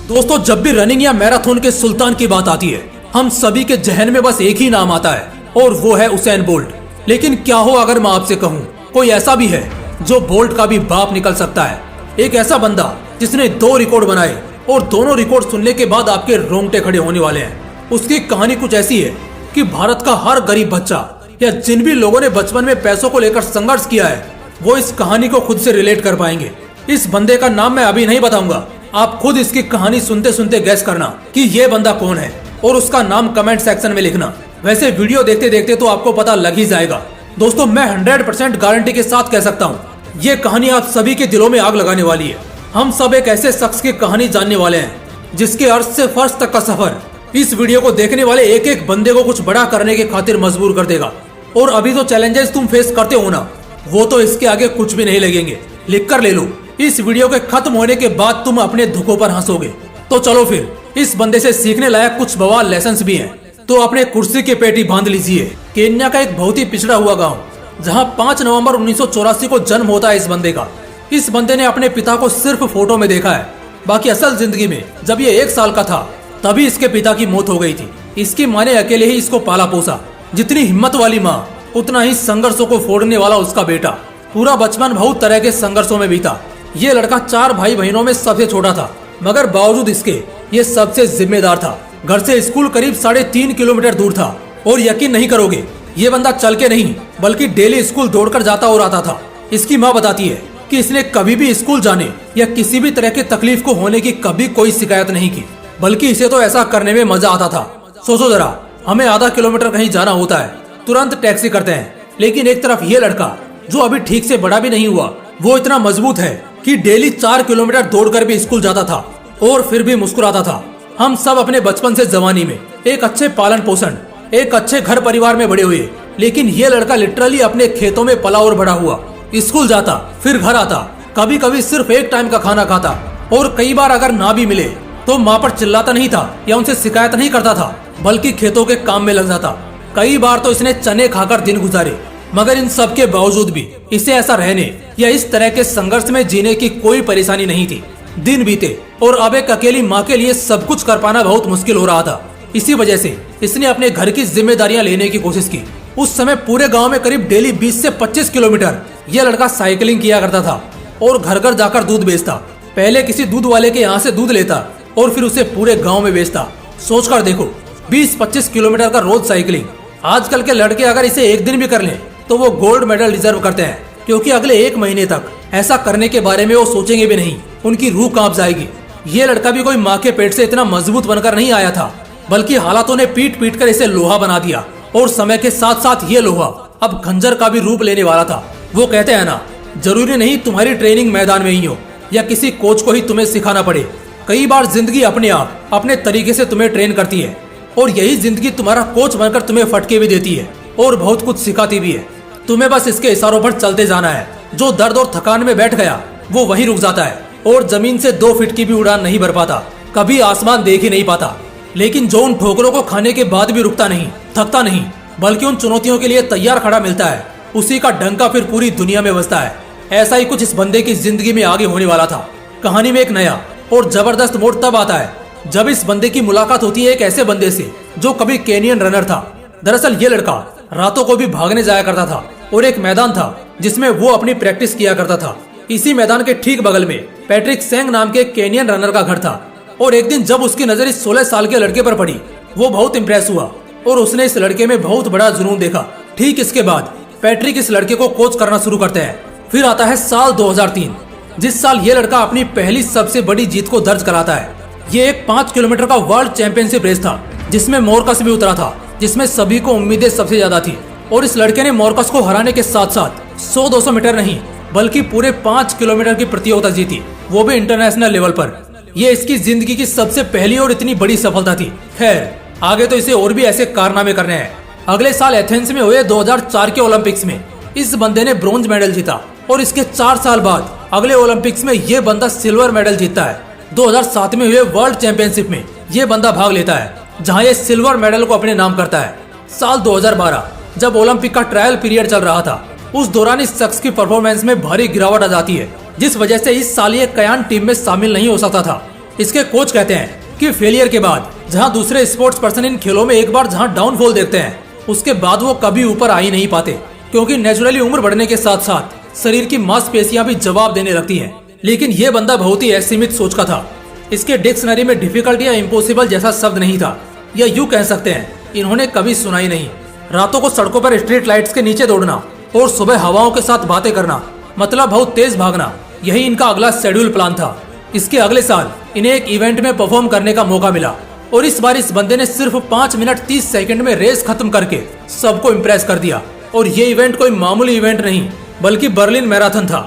दोस्तों, जब भी रनिंग या मैराथन के सुल्तान की बात आती है, हम सभी के जहन में बस एक ही नाम आता है और वो है उसेन बोल्ट। लेकिन क्या हो अगर मैं आपसे कहूँ कोई ऐसा भी है जो बोल्ट का भी बाप निकल सकता है। एक ऐसा बंदा जिसने 2 रिकॉर्ड बनाए और दोनों रिकॉर्ड सुनने के बाद आपके रोंगटे खड़े होने वाले हैं। उसकी कहानी कुछ ऐसी है कि भारत का हर गरीब बच्चा या जिन भी लोगों ने बचपन में पैसों को लेकर संघर्ष किया है वो इस कहानी को खुद से रिलेट कर पाएंगे। इस बंदे का नाम मैं अभी नहीं बताऊंगा, आप खुद इसकी कहानी सुनते सुनते गैस करना कि ये बंदा कौन है और उसका नाम कमेंट सेक्शन में लिखना। वैसे वीडियो देखते देखते तो आपको पता लग ही जाएगा। दोस्तों, मैं 100% गारंटी के साथ कह सकता हूँ ये कहानी आप सभी के दिलों में आग लगाने वाली है। हम सब एक ऐसे शख्स की कहानी जानने वाले हैं जिसके अर्श से फर्श तक का सफर इस वीडियो को देखने वाले एक एक बंदे को कुछ बड़ा करने की खातिर मजबूर कर देगा। और अभी जो चैलेंजेस तुम फेस करते हो ना, वो तो इसके आगे कुछ भी नहीं लगेंगे। लिख कर ले लो, इस वीडियो के खत्म होने के बाद तुम अपने दुखों पर हंसोगे। तो चलो फिर, इस बंदे से सीखने लायक कुछ बवाल लेसन्स भी हैं। तो अपने कुर्सी की पेटी बांध लीजिए। केन्या का एक बहुत ही पिछड़ा हुआ गांव, जहां 5 नवंबर 1984 को जन्म होता है इस बंदे का। इस बंदे ने अपने पिता को सिर्फ फोटो में देखा है, बाकी असल जिंदगी में जब ये 1 साल का था तभी इसके पिता की मौत हो गई थी। इसकी माँ ने अकेले ही इसको पाला पोसा। जितनी हिम्मत वाली माँ उतना ही संघर्षों को फोड़ने वाला उसका बेटा। पूरा बचपन बहुत तरह के संघर्षों में बीता। ये लड़का 4 भाई बहनों में सबसे छोटा था, मगर बावजूद इसके ये सबसे जिम्मेदार था। घर से स्कूल करीब 3.5 किलोमीटर दूर था और यकीन नहीं करोगे, ये बंदा चल के नहीं बल्कि डेली स्कूल दौड़कर जाता और आता था। इसकी माँ बताती है कि इसने कभी भी स्कूल जाने या किसी भी तरह की तकलीफ को होने की कभी कोई शिकायत नहीं की, बल्कि इसे तो ऐसा करने में मजा आता था। सोचो जरा, हमें आधा किलोमीटर कहीं जाना होता है, तुरंत टैक्सी करते हैं, लेकिन एक तरफ ये लड़का जो अभी ठीक से बड़ा भी नहीं हुआ, वो इतना मजबूत है कि डेली 4 किलोमीटर दौड़कर भी स्कूल जाता था और फिर भी मुस्कुराता था। हम सब अपने बचपन से जवानी में एक अच्छे पालन पोषण, एक अच्छे घर परिवार में बड़े हुए, लेकिन ये लड़का लिटरली अपने खेतों में पला और बड़ा हुआ। स्कूल जाता, फिर घर आता, कभी कभी सिर्फ एक टाइम का खाना खाता और कई बार अगर ना भी मिले तो माँ पर चिल्लाता नहीं था या उनसे शिकायत नहीं करता था, बल्कि खेतों के काम में लग जाता। कई बार तो इसने चने खाकर दिन गुजारे, मगर इन सब के बावजूद भी इसे ऐसा रहने या इस तरह के संघर्ष में जीने की कोई परेशानी नहीं थी। दिन बीते और अब एक अकेली माँ के लिए सब कुछ कर पाना बहुत मुश्किल हो रहा था। इसी वजह से इसने अपने घर की जिम्मेदारियां लेने की कोशिश की। उस समय पूरे गांव में करीब डेली 20 से 25 किलोमीटर यह लड़का साइकिलिंग किया करता था और घर घर जाकर दूध बेचता। पहले किसी दूध वाले के यहाँ से दूध लेता और फिर उसे पूरे गाँव में बेचता। सोच कर देखो, 20-25 किलोमीटर का रोज साइकिलिंग। आजकल के लड़के अगर इसे एक दिन भी कर लें तो वो गोल्ड मेडल डिजर्व करते हैं, क्योंकि अगले 1 महीने तक ऐसा करने के बारे में वो सोचेंगे भी नहीं, उनकी रूह कांप जाएगी। ये लड़का भी कोई माँ के पेट से इतना मजबूत बनकर नहीं आया था, बल्कि हालातों ने पीट पीट कर इसे लोहा बना दिया। और समय के साथ साथ ये लोहा अब खंजर का भी रूप लेने वाला था। वो कहते हैं ना, जरूरी नहीं तुम्हारी ट्रेनिंग मैदान में ही हो या किसी कोच को ही तुम्हें सिखाना पड़े। कई बार जिंदगी अपने आप अपने तरीके से तुम्हें ट्रेन करती है और यही जिंदगी तुम्हारा कोच बनकर तुम्हें फटके भी देती है और बहुत कुछ सिखाती भी है। तुम्हें बस इसके इशारों पर चलते जाना है। जो दर्द और थकान में बैठ गया वो वहीं रुक जाता है और जमीन से 2 फीट की भी उड़ान नहीं भर पाता, कभी आसमान देख ही नहीं पाता। लेकिन जो उन ठोकरों को खाने के बाद भी रुकता नहीं, थकता नहीं, बल्कि उन चुनौतियों के लिए तैयार खड़ा मिलता है, उसी का डंका फिर पूरी दुनिया में बजता है। ऐसा ही कुछ इस बंदे की जिंदगी में आगे होने वाला था। कहानी में एक नया और जबरदस्त मोड़ तब आता है जब इस बंदे की मुलाकात होती है एक ऐसे बंदे से जो कभी केनियन रनर था। दरअसल ये लड़का रातों को भी भागने जाया करता था और एक मैदान था जिसमें वो अपनी प्रैक्टिस किया करता था। इसी मैदान के ठीक बगल में पैट्रिक सेंग नाम के केनियन रनर का घर था। और एक दिन जब उसकी नजर इस 16 साल के लड़के पर पड़ी, वो बहुत इम्प्रेस हुआ और उसने इस लड़के में बहुत बड़ा जुनून देखा। ठीक इसके बाद पैट्रिक इस लड़के को कोच करना शुरू करते हैं। फिर आता है साल 2003, जिस साल ये लड़का अपनी पहली सबसे बड़ी जीत को दर्ज कराता है। ये एक 5 किलोमीटर का वर्ल्ड चैंपियनशिप रेस था जिसमें मोरकस भी उतरा था, जिसमें सभी को उम्मीदें सबसे ज्यादा थी। और इस लड़के ने मोरकस को हराने के साथ साथ 100-200 मीटर नहीं बल्कि पूरे 5 किलोमीटर की प्रतियोगिता जीती, वो भी इंटरनेशनल लेवल पर। ये इसकी जिंदगी की सबसे पहली और इतनी बड़ी सफलता थी। खैर, आगे तो इसे और भी ऐसे कारनामे करने हैं। अगले साल एथेंस में हुए 2004 के ओलंपिक्स में इस बंदे ने ब्रोंज मेडल जीता और इसके 4 साल बाद अगले ओलंपिक्स में ये बंदा सिल्वर मेडल जीतता है। 2007 में हुए वर्ल्ड चैंपियनशिप में ये बंदा भाग लेता है, जहां ये सिल्वर मेडल को अपने नाम करता है। साल 2012 जब ओलंपिक का ट्रायल पीरियड चल रहा था, उस दौरान इस शख्स की परफॉर्मेंस में भारी गिरावट आ जाती है, जिस वजह से इस साल ये कयान टीम में शामिल नहीं हो सकता था। इसके कोच कहते हैं कि फेलियर के बाद जहां दूसरे स्पोर्ट्स पर्सन इन खेलों में एक बार जहां डाउनफॉल देखते हैं, उसके बाद वो कभी ऊपर आ ही नहीं पाते, क्योंकि नेचुरली उम्र बढ़ने के साथ साथ शरीर की मांसपेशियां भी जवाब देने लगती हैं। लेकिन ये बंदा बहुत ही असीमित सोच का था। इसके डिक्शनरी में डिफिकल्ट या इम्पॉसिबल जैसा शब्द नहीं था, या यूं कह सकते हैं इन्होंने कभी सुना ही नहीं। रातों को सड़कों पर स्ट्रीट लाइट्स के नीचे दौड़ना और सुबह हवाओं के साथ बातें करना, मतलब बहुत तेज भागना, यही इनका अगला शेड्यूल प्लान था। इसके अगले साल इन्हें एक इवेंट में परफॉर्म करने का मौका मिला और इस बार इस बंदे ने सिर्फ 5 मिनट 30 सेकंड में रेस खत्म करके सबको इम्प्रेस कर दिया। और ये इवेंट कोई मामूली इवेंट नहीं बल्कि बर्लिन मैराथन था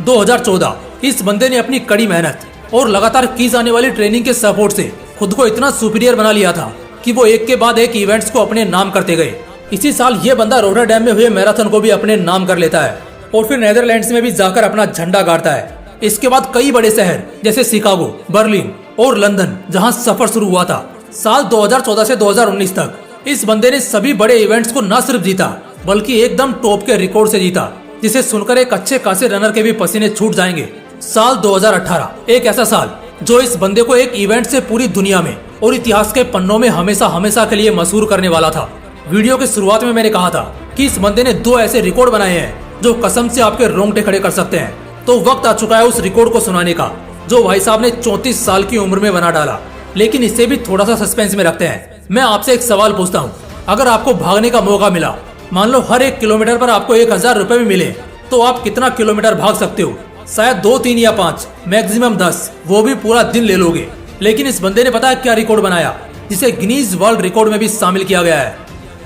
2014। इस बंदे ने अपनी कड़ी मेहनत और लगातार की जाने वाली ट्रेनिंग के सपोर्ट से खुद को इतना सुपीरियर बना लिया था कि वो एक के बाद एक इवेंट्स को अपने नाम करते गए। इसी साल ये बंदा रोटरडैम में हुए मैराथन को भी अपने नाम कर लेता है और फिर नेदरलैंड्स में भी जाकर अपना झंडा गाड़ता है। इसके बाद कई बड़े शहर जैसे शिकागो, बर्लिन और लंदन जहां सफर शुरू हुआ था। साल 2014 से 2019 तक इस बंदे ने सभी बड़े इवेंट्स को न सिर्फ जीता बल्कि एकदम टॉप के रिकॉर्ड से जीता, जिसे सुनकर एक अच्छे खासे रनर के भी पसीने छूट जाएंगे। साल 2018 एक ऐसा साल जो इस बंदे को एक इवेंट से पूरी दुनिया में और इतिहास के पन्नों में हमेशा हमेशा के लिए मशहूर करने वाला था। वीडियो के शुरुआत में मैंने कहा था कि इस बंदे ने 2 ऐसे रिकॉर्ड बनाए हैं जो कसम से आपके रोंगटे खड़े कर सकते हैं। तो वक्त आ चुका है उस रिकॉर्ड को सुनाने का जो भाई साहब ने 34 साल की उम्र में बना डाला। लेकिन इसे भी थोड़ा सा सस्पेंस में रखते हैं। मैं आपसे एक सवाल पूछता हूँ, अगर आपको भागने का मौका मिला, मान लो हर 1 किलोमीटर पर आपको 1000 रुपए भी मिले, तो आप कितना किलोमीटर भाग सकते हो? शायद 2, 3 या 5, मैक्सिमम 10, वो भी पूरा दिन ले लोगे। लेकिन इस बंदे ने पता है क्या रिकॉर्ड बनाया, जिसे गिनीज वर्ल्ड रिकॉर्ड में भी शामिल किया गया है।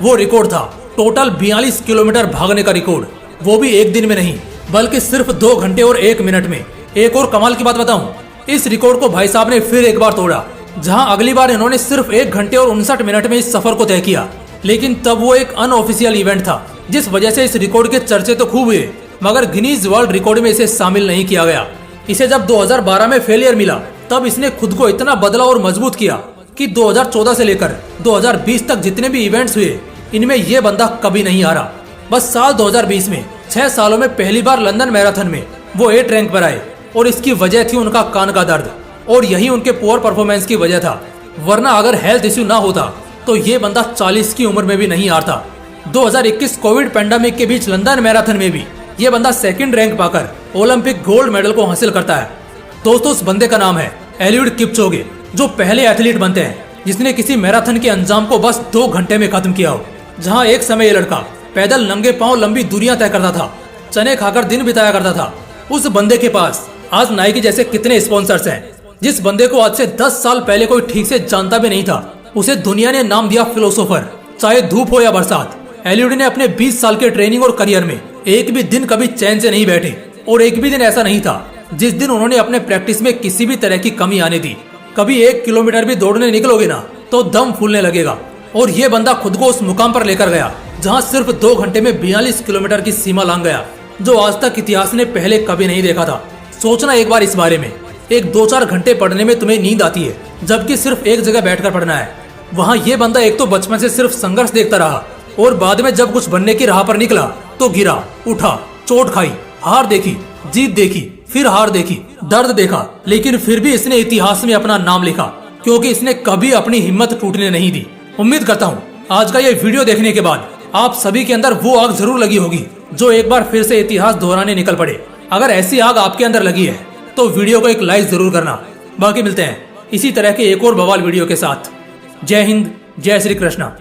वो रिकॉर्ड था टोटल 42 किलोमीटर भागने का रिकॉर्ड, वो भी एक दिन में नहीं बल्कि सिर्फ 2 घंटे और 1 मिनट में। एक और कमाल की बात बताऊं, इस रिकॉर्ड को भाई साहब ने फिर एक बार तोड़ा, जहां अगली बार इन्होंने सिर्फ 1 घंटे और 59 मिनट में इस सफर को तय किया। लेकिन तब वो एक अनऑफिशियल इवेंट था, जिस वजह से इस रिकॉर्ड के चर्चे तो खूब हुए, मगर गिनीज वर्ल्ड रिकॉर्ड में इसे शामिल नहीं किया गया। इसे जब 2012 में फेलियर मिला, तब इसने खुद को इतना बदला और मजबूत किया कि 2014 से लेकर 2020 तक जितने भी इवेंट्स हुए, इनमें ये बंदा कभी नहीं हारा। बस साल 2020 में 6 सालों में पहली बार लंदन मैराथन में वो 8 रैंक पर आए और इसकी वजह थी उनका कान का दर्द, और यही उनके पुअर परफॉर्मेंस की वजह था। वरना अगर हेल्थ इश्यू ना होता तो ये बंदा 40 की उम्र में भी नहीं हारता। 2021 कोविड पैंडेमिक के बीच लंदन मैराथन में भी ये बंदा 2nd रैंक पाकर ओलंपिक गोल्ड मेडल को हासिल करता है। दोस्तों, उस बंदे का नाम है एलिउड किपचोगे, जो पहले एथलीट बनते हैं जिसने किसी मैराथन के अंजाम को बस 2 घंटे में खत्म किया हो। जहां एक समय ये लड़का पैदल नंगे पांव लंबी दूरियां तय करता था, चने खाकर दिन बिताया करता था। उस बंदे के पास आज नाइकी जैसे कितने स्पॉन्सर्स हैं। जिस बंदे को आज से 10 साल पहले कोई ठीक से जानता भी नहीं था, उसे दुनिया ने नाम दिया फिलोसोफर, चाहे धूप हो या बरसात। एलिउड ने अपने 20 साल के ट्रेनिंग और करियर में एक भी दिन कभी चैन से नहीं बैठे, और एक भी दिन ऐसा नहीं था जिस दिन उन्होंने अपने प्रैक्टिस में किसी भी तरह की कमी आने दी। कभी 1 किलोमीटर भी दौड़ने निकलोगे ना तो दम फूलने लगेगा। और ये बंदा खुद को उस मुकाम पर लेकर गया जहां सिर्फ 2 घंटे में 42 किलोमीटर की सीमा लांघ गया, जो आज तक इतिहास ने पहले कभी नहीं देखा था। सोचना एक बार इस बारे में, एक 2-4 घंटे पढ़ने में तुम्हें नींद आती है, जबकि सिर्फ एक जगह बैठकर पढ़ना है। वहाँ ये बंदा एक तो बचपन से सिर्फ संघर्ष देखता रहा, और बाद में जब कुछ बनने की राह पर निकला तो गिरा, उठा, चोट खाई, हार देखी, जीत देखी, फिर हार देखी, दर्द देखा, लेकिन फिर भी इसने इतिहास में अपना नाम लिखा, क्योंकि इसने कभी अपनी हिम्मत टूटने नहीं दी। उम्मीद करता हूँ आज का ये वीडियो देखने के बाद आप सभी के अंदर वो आग जरूर लगी होगी जो एक बार फिर से इतिहास दोहराने निकल पड़े। अगर ऐसी आग आपके अंदर लगी है तो वीडियो को एक लाइक जरूर करना। बाकी मिलते हैं इसी तरह के एक और बवाल वीडियो के साथ। जय हिंद, जय श्री कृष्णा।